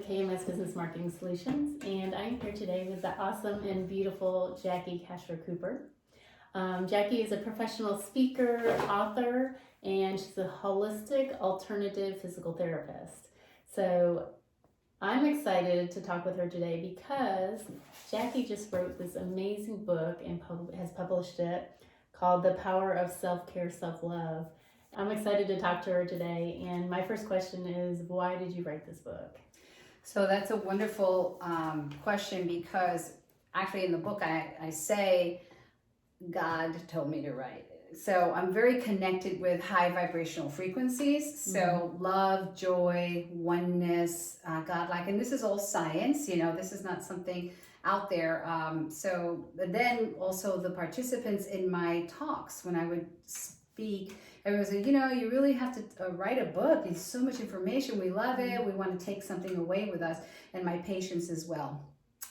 KMS Business Marketing Solutions, and I'm here today with the awesome and beautiful Jackie Castro-Cooper. Jackie is a professional speaker, author, and she's a holistic alternative physical therapist. So I'm excited to talk with her today because Jackie just wrote this amazing book and has published it called The Power of Self-Care, Self-Love. I'm excited to talk to her today, and my first question is, why did you write this book? So that's a wonderful question, because actually in the book I say God told me to write it. So I'm very connected with high vibrational frequencies. So love, joy, oneness, godlike, and this is all science. This is not something out there. But then also the participants in my talks, when I would speak, everyone said, you really have to write a book. It's so much information. We love it. We want to take something away with us, and my patients as well.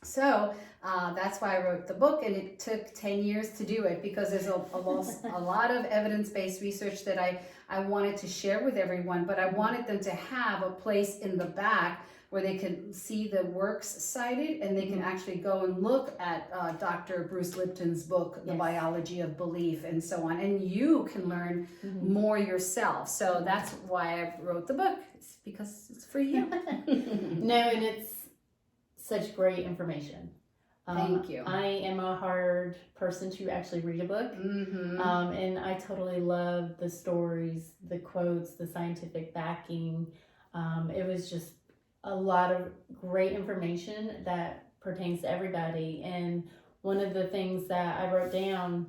So that's why I wrote the book, and it took 10 years to do it, because there's a lot of evidence-based research that I wanted to share with everyone, but I wanted them to have a place in the back where they can see the works cited, and they can actually go and look at Dr. Bruce Lipton's book, The Biology of Belief, and so on. And you can learn more yourself. So that's why I wrote the book. It's because it's for you. No, and it's such great information. Thank you. I am a hard person to actually read a book. And I totally love the stories, the quotes, the scientific backing. It was just a lot of great information that pertains to everybody. And one of the things that I wrote down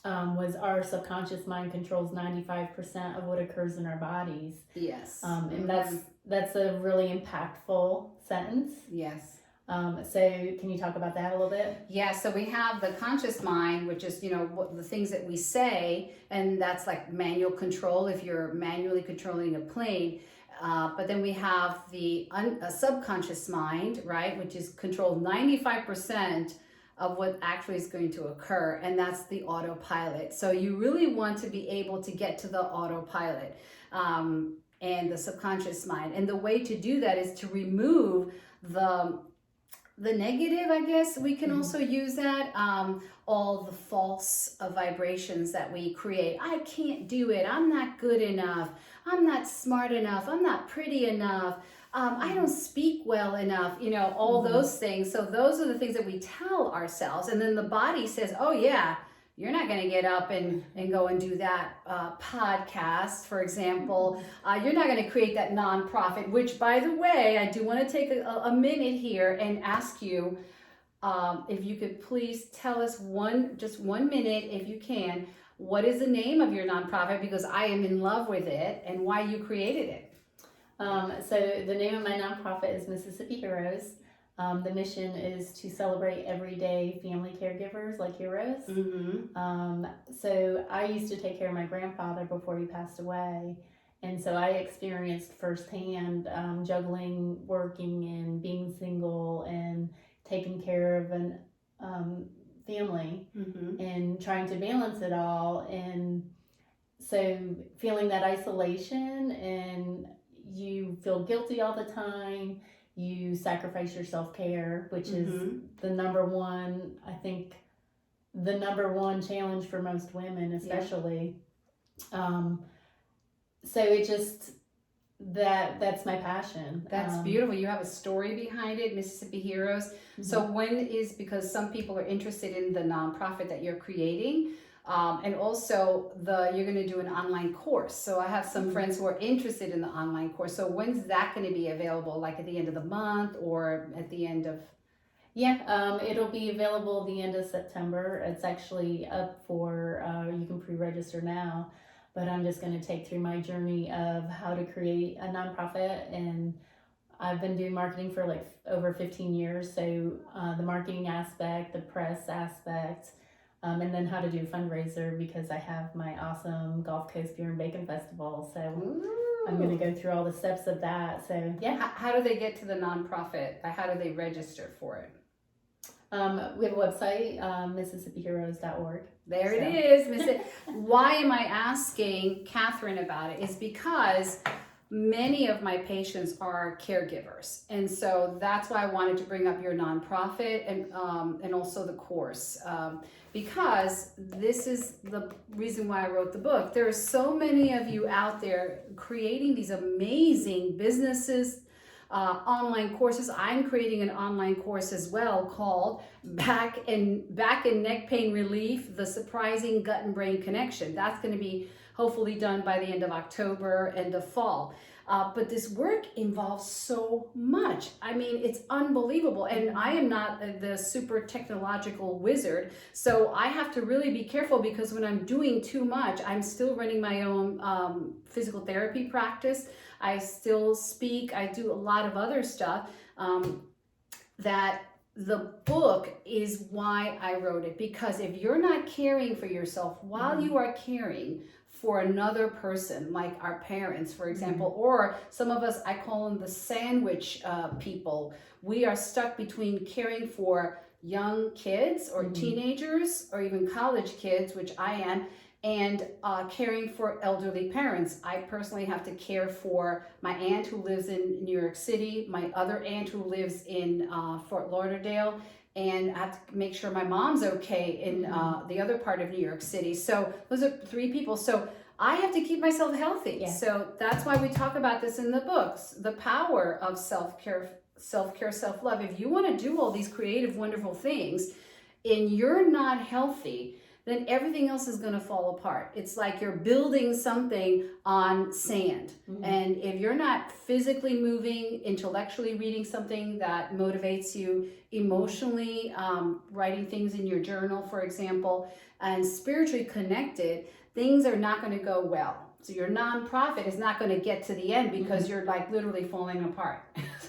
was our subconscious mind controls 95% of what occurs in our bodies. Yes. And that's a really impactful sentence. Yes. So can you talk about that a little bit? Yeah, so we have the conscious mind, which is, what the things that we say, and that's like manual control if you're manually controlling a plane. But then we have the subconscious mind, right, which is controlled 95% of what actually is going to occur, and that's the autopilot. So you really want to be able to get to the autopilot and the subconscious mind. And the way to do that is to remove the negative, I guess we can also use that, all the false vibrations that we create. I can't do it. I'm not good enough. I'm not smart enough. I'm not pretty enough. I don't speak well enough, all those things. So those are the things that we tell ourselves. And then the body says, oh yeah, you're not going to get up and go and do that podcast, for example. You're not going to create that nonprofit, which, by the way, I do want to take a minute here and ask you if you could please tell us just 1 minute, if you can, what is the name of your nonprofit, because I am in love with it, and why you created it. So the name of my nonprofit is Mississippi Heroes. The mission is to celebrate everyday family caregivers like heroes. So I used to take care of my grandfather before he passed away. And so I experienced firsthand juggling, working, and being single, and taking care of an family and trying to balance it all. And so feeling that isolation, and you feel guilty all the time. You sacrifice your self-care, which is the number one challenge for most women, especially. So it just, that's my passion. That's beautiful. You have a story behind it, Mississippi Heroes. So because some people are interested in the nonprofit that you're creating, and also you're going to do an online course. So I have some friends who are interested in the online course. So when's that going to be available? Like at the end of the month, or at the end of? Yeah, it'll be available the end of September. It's actually up for, you can pre-register now, but I'm just going to take through my journey of how to create a nonprofit. And I've been doing marketing for like over 15 years. So the marketing aspect, the press aspect, and then how to do a fundraiser, because I have my awesome Gulf Coast Beer and Bacon Festival. So I'm going to go through all the steps of that. So yeah. How do they get to the nonprofit? How do they register for it? We have a website, MississippiHeroes.org. There it is. Why am I asking Catherine about it? Is because many of my patients are caregivers. And so that's why I wanted to bring up your nonprofit and also the course. Because this is the reason why I wrote the book. There are so many of you out there creating these amazing businesses, online courses. I'm creating an online course as well called Back and Neck Pain Relief, the Surprising Gut and Brain Connection. That's going to be hopefully done by the end of October and the fall. But this work involves so much. I mean, it's unbelievable. And I am not the super technological wizard. So I have to really be careful, because when I'm doing too much, I'm still running my own physical therapy practice. I still speak. I do a lot of other stuff that the book is why I wrote it. Because if you're not caring for yourself while you are caring for another person, like our parents, for example, or some of us, I call them the sandwich people. We are stuck between caring for young kids or teenagers or even college kids, which I am, and caring for elderly parents. I personally have to care for my aunt who lives in New York City, my other aunt who lives in Fort Lauderdale, and I have to make sure my mom's okay in the other part of New York City. So those are 3 people. So I have to keep myself healthy. Yeah. So that's why we talk about this in the books, the power of self-care, self-love. If you want to do all these creative, wonderful things and you're not healthy, then everything else is going to fall apart. It's like you're building something on sand. And if you're not physically moving, intellectually reading something that motivates you, emotionally writing things in your journal, for example, and spiritually connected, things are not going to go well. So your nonprofit is not going to get to the end because you're like literally falling apart.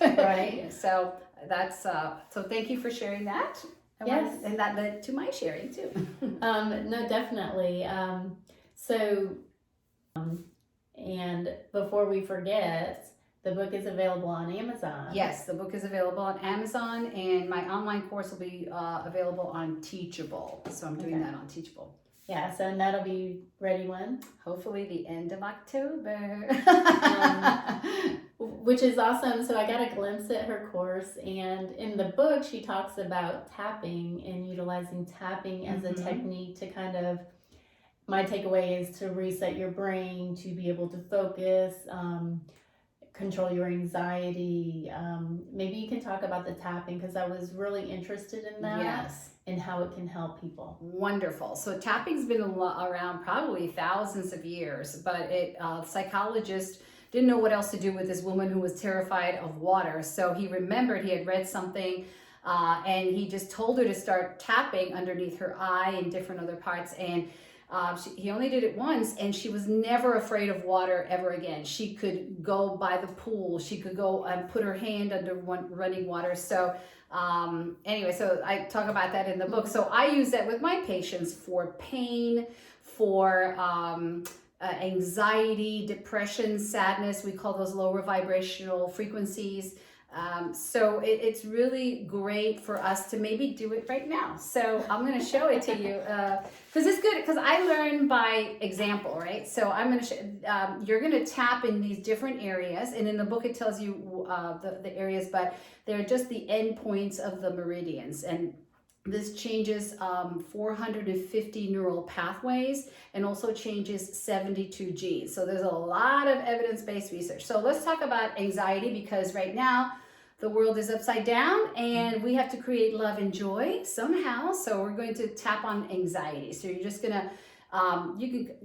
Right? So that's, so thank you for sharing that. Yes. And that led to my sharing too. No, definitely. And before we forget, the book is available on Amazon. Yes, the book is available on Amazon, and my online course will be available on Teachable. So I'm doing that on Teachable. Yeah, so and that'll be ready when? Hopefully the end of October. Which is awesome. So I got a glimpse at her course, and in the book she talks about tapping and utilizing tapping as a technique to kind of, my takeaway is to reset your brain, to be able to focus, control your anxiety. Maybe you can talk about the tapping, because I was really interested in that. Yes. And how it can help people. Wonderful. So tapping's been around probably thousands of years, but psychologist didn't know what else to do with this woman who was terrified of water. So he remembered he had read something and he just told her to start tapping underneath her eye and different other parts. And he only did it once, and she was never afraid of water ever again. She could go by the pool. She could go and put her hand under running water. So anyway, so I talk about that in the book. So I use that with my patients for pain, for anxiety, depression, sadness. We call those lower vibrational frequencies. So it's really great for us to maybe do it right now. So I'm going to show it to you because it's good, because I learn by example, right? So I'm going to you're going to tap in these different areas, and in the book it tells you the areas, but they're just the end points of the meridians, and this changes 450 neural pathways and also changes 72 genes. So there's a lot of evidence-based research. So let's talk about anxiety, because right now the world is upside down and we have to create love and joy somehow. So we're going to tap on anxiety. So you're just gonna,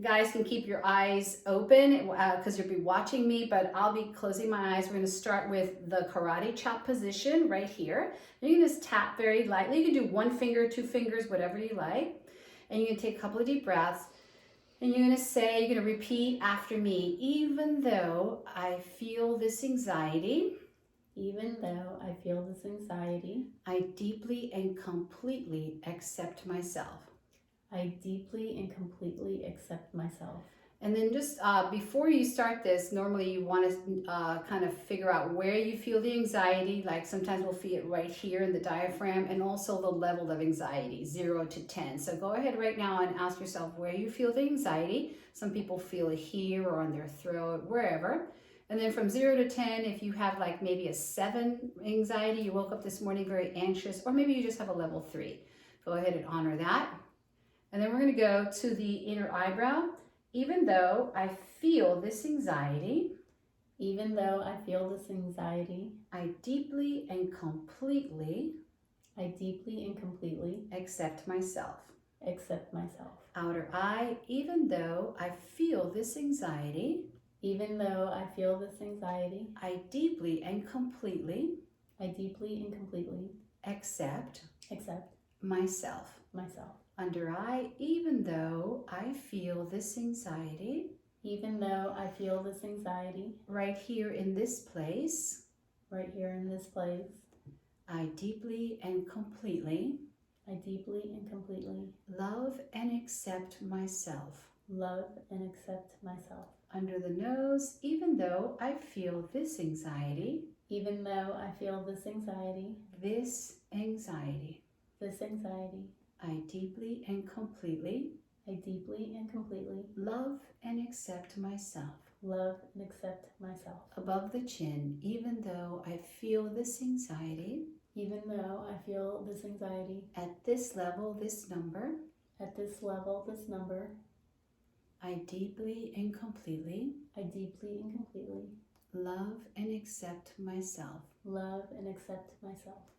guys can keep your eyes open because you'll be watching me, but I'll be closing my eyes. We're gonna start with the karate chop position right here. And you can just tap very lightly. You can do 1 finger, 2 fingers, whatever you like. And you can take a couple of deep breaths. And you're going to repeat after me. Even though I feel this anxiety, even though I feel this anxiety, I deeply and completely accept myself. I deeply and completely accept myself. And then just before you start this, normally you want to kind of figure out where you feel the anxiety. Like sometimes we'll feel it right here in the diaphragm, and also the level of anxiety, 0 to 10. So go ahead right now and ask yourself where you feel the anxiety. Some people feel it here or on their throat, wherever. And then from 0 to 10, if you have like maybe a 7 anxiety, you woke up this morning very anxious, or maybe you just have a level 3. Go ahead and honor that. And then we're going to go to the inner eyebrow. Even though I feel this anxiety, even though I feel this anxiety, I deeply and completely accept myself. Accept myself. Outer eye, even though I feel this anxiety, even though I feel this anxiety, I deeply and completely accept myself. Under eye, even though I feel this anxiety, right here in this place, I deeply and completely love and accept myself. Under the nose, even though I feel this anxiety, this anxiety, I deeply and completely love and accept myself. Above the chin, even though I feel this anxiety, at this level, this number, I deeply and completely love and accept myself.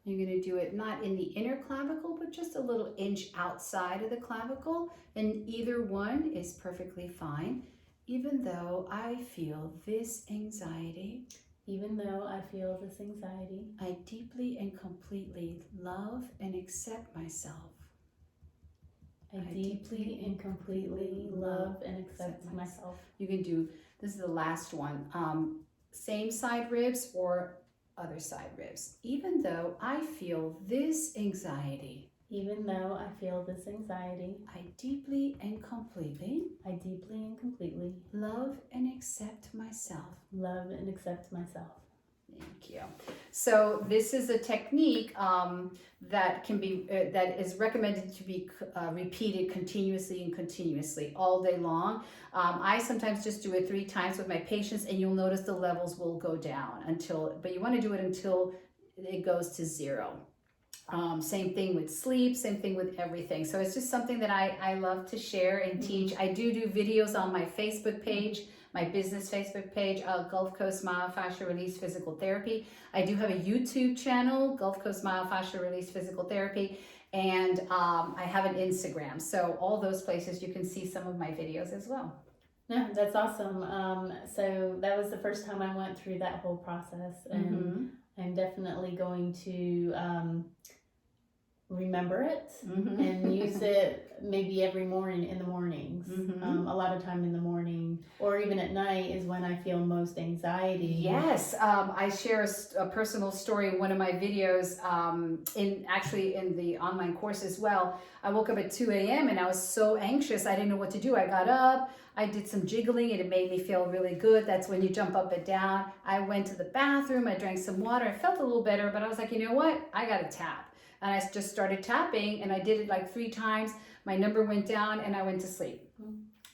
You're going to do it not in the inner clavicle, but just a little inch outside of the clavicle, and either one is perfectly fine. Even though I feel this anxiety, I deeply and completely love and accept myself. I deeply and completely love and accept myself. You can do, this is the last one, same side ribs or other side ribs. Even though I feel this anxiety, I deeply and completely love and accept myself. Thank you. So this is a technique that can be that is recommended to be repeated continuously all day long. I sometimes just do it 3 times with my patients, and you'll notice the levels will go down but you want to do it until it goes to 0. Same thing with sleep, same thing with everything. So it's just something that I love to share and teach. I do videos on my Facebook page, my business Facebook page, Gulf Coast Myofascial Release Physical Therapy. I do have a YouTube channel, Gulf Coast Myofascial Release Physical Therapy, and I have an Instagram. So all those places you can see some of my videos as well. No, that's awesome. So that was the first time I went through that whole process, and I'm definitely going to remember it and use it maybe every morning in the mornings. A lot of time in the morning or even at night is when I feel most anxiety. Yes, I share a personal story in one of my videos, in the online course as well. I woke up at 2 a.m. and I was so anxious. I didn't know what to do. I got up, I did some jiggling, and it made me feel really good. That's when you jump up and down. I went to the bathroom, I drank some water. I felt a little better, but I was like, you know what? I got to tap. And I just started tapping, and I did it like 3 times. My number went down and I went to sleep.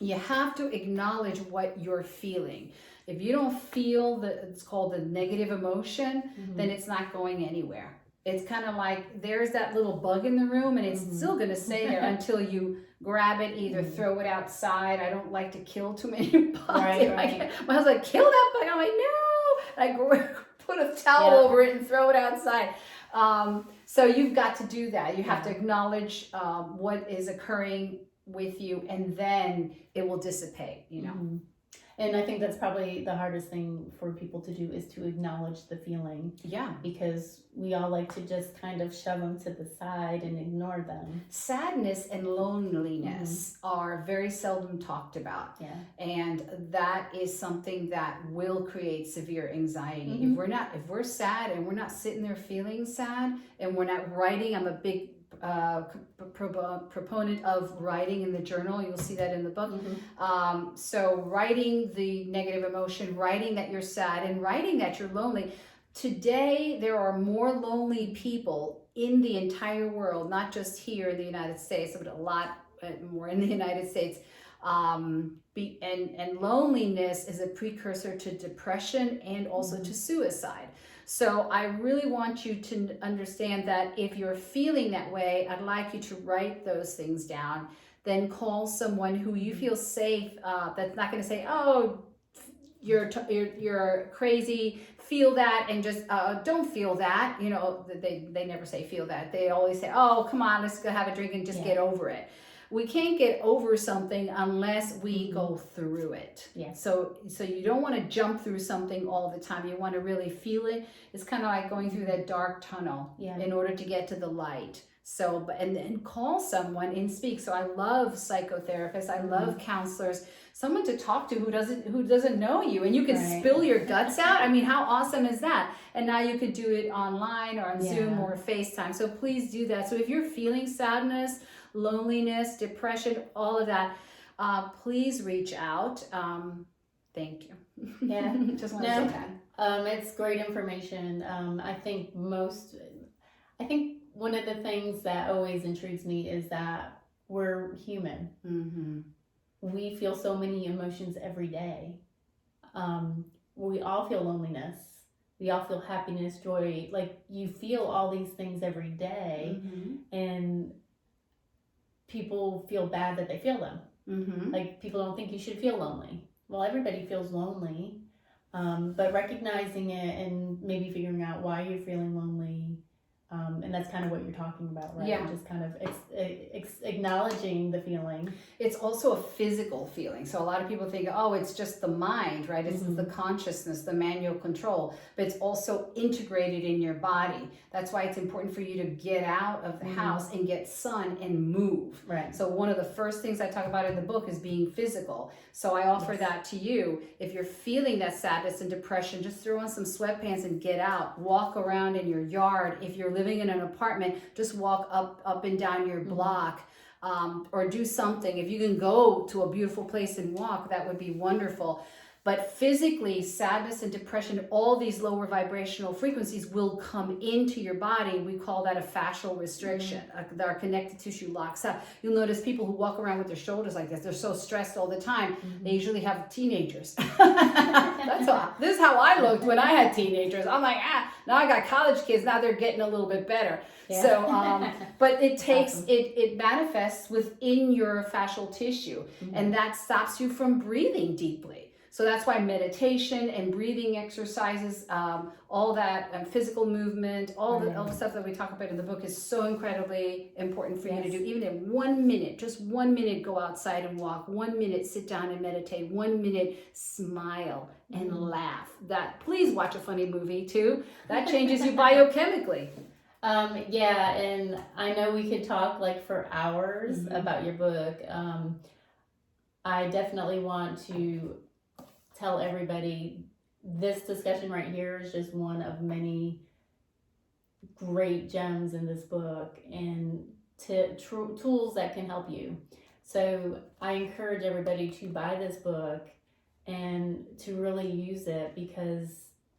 You have to acknowledge what you're feeling. If you don't feel it's called the negative emotion, then it's not going anywhere. It's kind of like there's that little bug in the room, and it's still going to stay there until you grab it, either throw it outside. I don't like to kill too many bugs. Right. I was like, kill that bug. I'm like, no. I put a towel over it and throw it outside. So you've got to do that. You have to acknowledge what is occurring with you, and then it will dissipate, you know. And I think that's probably the hardest thing for people to do is to acknowledge the feeling. Yeah. Because we all like to just kind of shove them to the side and ignore them. Sadness and loneliness are very seldom talked about. Yeah. And that is something that will create severe anxiety. If we're sad and we're not sitting there feeling sad and we're not writing, I'm a big proponent of writing in the journal. You'll see that in the book. So writing the negative emotion, writing that you're sad, and writing that you're lonely. Today, there are more lonely people in the entire world, not just here in the United States, but a lot more in the United States, and loneliness is a precursor to depression and also to suicide. So I really want you to understand that if you're feeling that way, I'd like you to write those things down. Then call someone who you feel safe, that's not going to say, oh, you're crazy, feel that, and just don't feel that. You know, they never say feel that. They always say, oh, come on, let's go have a drink and just get over it. We can't get over something unless we go through it. Yeah. So you don't want to jump through something all the time. You want to really feel it. It's kind of like going through that dark tunnel in order to get to the light. So, and then call someone and speak. So I love psychotherapists. I love counselors. Someone to talk to who doesn't know you, and you can spill your guts out. I mean, how awesome is that? And now you could do it online or on Zoom or FaceTime. So please do that. So if you're feeling sadness, loneliness, depression, all of that, please reach out. Thank you. Yeah, just want to say that. It's great information. I think one of the things that always intrigues me is that we're human. Mm-hmm. We feel so many emotions every day. We all feel loneliness. We all feel happiness, joy. Like, you feel all these things every day, and people feel bad that they feel them. Like, people don't think you should feel lonely. Well, everybody feels lonely, but recognizing it and maybe figuring out why you're feeling lonely. And that's kind of what you're talking about, right? Yeah. Just kind of acknowledging the feeling. It's also a physical feeling. So a lot of people think, oh, it's just the mind, right? It's the consciousness, the manual control, but it's also integrated in your body. That's why it's important for you to get out of the house and get sun and move. Right. So one of the first things I talk about in the book is being physical. So I offer that to you. If you're feeling that sadness and depression, just throw on some sweatpants and get out. Walk around in your yard. If you're living in an apartment, just walk up and down your block, or do something. If you can go to a beautiful place and walk, that would be wonderful. But physically, sadness and depression, all these lower vibrational frequencies will come into your body. We call that a fascial restriction. Our connective tissue locks up. You'll notice people who walk around with their shoulders like this, they're so stressed all the time. They usually have teenagers. This is how I looked when I had teenagers. I'm like, now I got college kids. Now they're getting a little bit better. Yeah. So, but it takes, it manifests within your fascial tissue, and that stops you from breathing deeply. So that's why meditation and breathing exercises, all that physical movement, all the stuff that we talk about in the book is so incredibly important for you to do. Even in 1 minute, just 1 minute, go outside and walk. 1 minute, sit down and meditate. 1 minute, smile and laugh. Please watch a funny movie too. That changes you biochemically. Yeah, and I know we could talk like for hours about your book. I definitely want to tell everybody this discussion right here is just one of many great gems in this book and tools that can help you. So I encourage everybody to buy this book and to really use it, because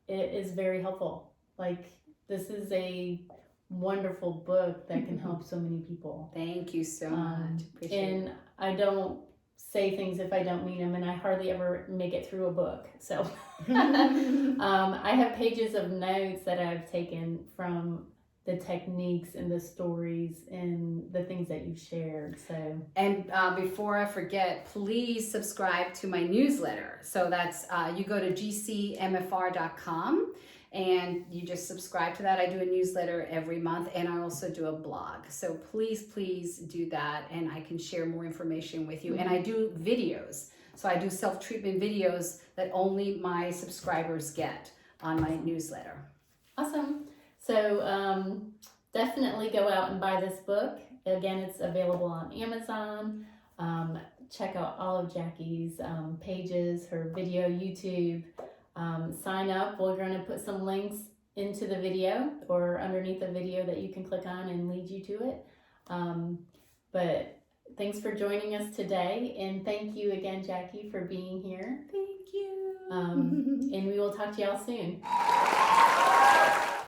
it is very helpful. Like, this is a wonderful book that can help so many people. Thank you so much. And I don't say things if I don't mean them, and I hardly ever make it through a book. So I have pages of notes that I've taken from the techniques and the stories and the things that you've shared. So, and before I forget, please subscribe to my newsletter. So that's you go to gcmfr.com and you just subscribe to that. I do a newsletter every month, and I also do a blog. So please do that, and I can share more information with you. And I do videos. So I do self-treatment videos that only my subscribers get on my newsletter. Awesome. So definitely go out and buy this book. Again, it's available on Amazon. Check out all of Jackie's pages, her video, YouTube. Sign up. We're going to put some links into the video or underneath the video that you can click on and lead you to it. But thanks for joining us today, and thank you again, Jackie, for being here. Thank you. And we will talk to y'all soon.